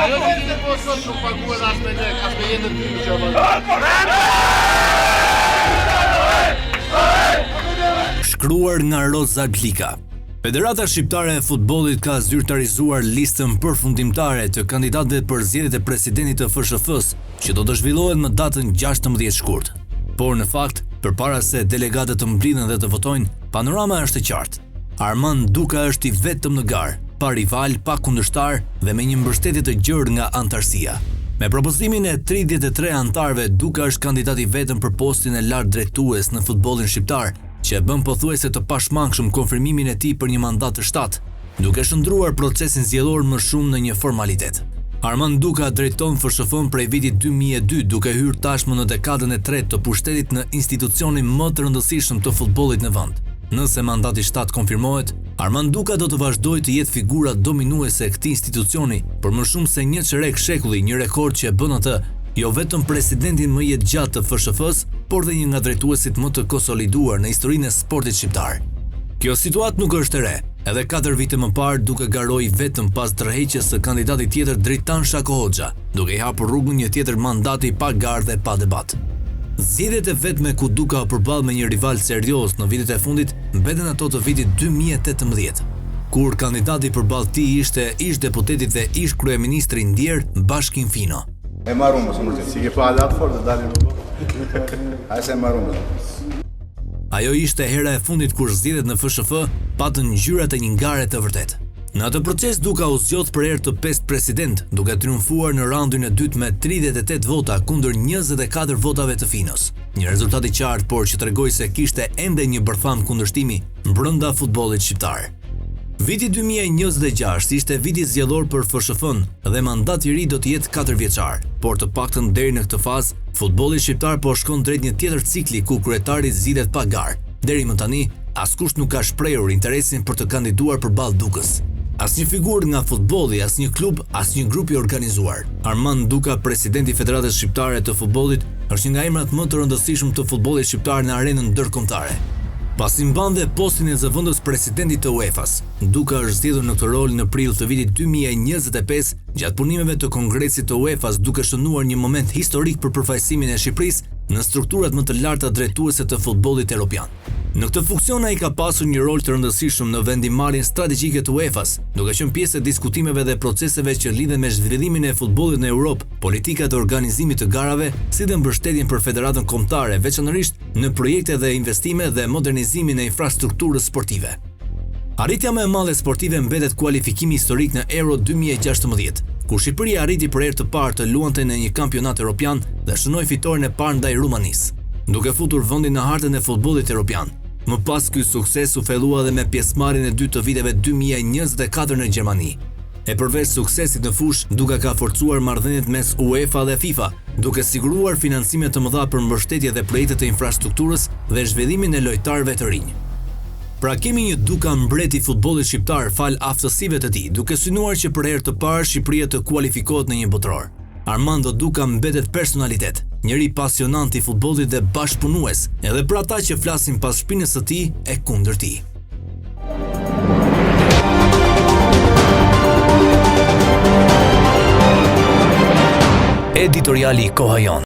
Ajo që të po sot nuk paguhet as me lek, as me jetën ty që Shkruar nga Roza Blika. Federata Shqiptare e Futbollit ka zyrtarizuar listën përfundimtare të kandidatëve për zgjedhjet e presidentit të FSHF-s, që do të zhvillohen më datën 16 shkurt. Por në fakt, përpara se delegatët të mblidhen dhe të votojnë, panorama është e qartë. Armand Duka është i vetëm në garë, pa rival, pa kundërshtar dhe me një mbështetje të gjerë nga antarësia. Me propozimin e 33 antarëve, Duka është kandidati vetëm për postin e lartë drejtues në futbollin shqiptar, që e bën pothuajse të pashmangshëm konfirmimin e tij për një mandat të 7, duke shndruar procesin zgjedhor më shumë në një formalitet. Armand Duka drejton FSHF-n prej vitit 2002, duke hyrë tashmë në dekadën e 3 të pushtetit në institucionin më të rëndësishëm të futbollit në vend. Nëse mandati 7 konfirmohet, Armand Duka do të vazhdojë të jetë figura dominuese e këtij institucioni për më shumë se një çerek shekulli, një rekord që e bën atë jo vetëm presidentin më jetëgjatë të FSHF-s, por dhe një nga drejtuesit më të konsoliduar në historinë e sportit shqiptar. Kjo situatë nuk është e re. Edhe 4 vite më parë Duka garoi vetëm pas tërheqjes së kandidatit tjetër Dritan Shako Hoxha, duke i hapur rrugën një tjetër mandati pa garë dhe pa debat. Zgjedhjet e vetme ku Duka përballë me një rival serioz në vitet e fundit mbeten ato të vitit 2018, kur kandidati përballë tij ishte ish deputeti dhe ish kryeministri ndjer Bashkim Fino. E marrëm mos më si ke pa alat fort të dalin më. Ai se marrëm. Ajo ishte hera e fundit kur zgjedhjet në FSHF patën ngjyrat e një ngare të vërtetë. Në atë proces Duka u zgjodh për herë të 5 president, duke triumfuar në raundin e dytë me 38 vota kundër 24 votave të Finos. Një rezultat i qartë, por që tregoi se kishte ende një bërtham kundërshtimi brenda futbollit shqiptar. Viti 2026 ishte viti zgjedhor për FSHF-n dhe mandati i ri do të jetë 4 vjeçar, por të paktën deri në këtë fazë, futbolli shqiptar po shkon drejt një tjetër cikli ku kryetari zgjidhet pa garë. Deri më tani, askush nuk ka shprehur interesin për të kandiduar përballë Dukës. Asnjë figurë nga futbolli, asnjë klub, asnjë grup i organizuar. Armand Duka, presidenti i Federatës Shqiptare të Futbollit, është një nga emrat më të rëndësishëm të futbollit shqiptar në arenën ndërkombëtare. Pasi mban dhe postin e zëvendës presidentit të UEFA-s, Duka është zgjedhur në këtë rol në prill të vitit 2025 gjatë punimeve të Kongresit të UEFA-s, duke shënuar një moment historik për përfaqësimin e Shqipërisë në strukturat më të larta drejtuese të futbollit evropian. Në këtë funksion ai ka pasur një rol të rëndësishëm në vendimarrjen strategjike të UEFA-s, duke qenë pjesë e diskutimeve dhe proceseve që lidhen me zhvillimin e futbollit në Europë, politikat e organizimit të garave, si dhe mbështetjen për federatën kombëtare, veçanërisht në projekte dhe investime dhe modernizimin e infrastrukturës sportive. Arritja më e madhe sportive mbetet kualifikimi historik në Euro 2016, ku Shqipëria arriti për herë të parë të luante në një kampionat evropian dhe shënoi fitoren e parë ndaj Rumanisë, duke futur vendin në hartën e futbollit evropian. Më pas ky sukses u fillua edhe me pjesëmarrjen e dytë të viteve 2024 në Gjermani. E përveç suksesit në fushë, Duka ka forcuar marrëdhëniet mes UEFA dhe FIFA, duke siguruar financime të mëdha për mbështetje dhe projekte të infrastrukturës dhe zhvillimin e lojtarëve të rinj. Pra kemi një Duka mbreti i futbollit shqiptar fal aftësive të tij, duke synuar që për herë të parë Shqipëria të kualifikohet në një botror. Armando Duka mbetet personalitet, njëri pasionant i futbollit dhe bashkëpunues, edhe për ata që flasin pas shpinës së tij e kundër tij. Editoriali Koha Jon.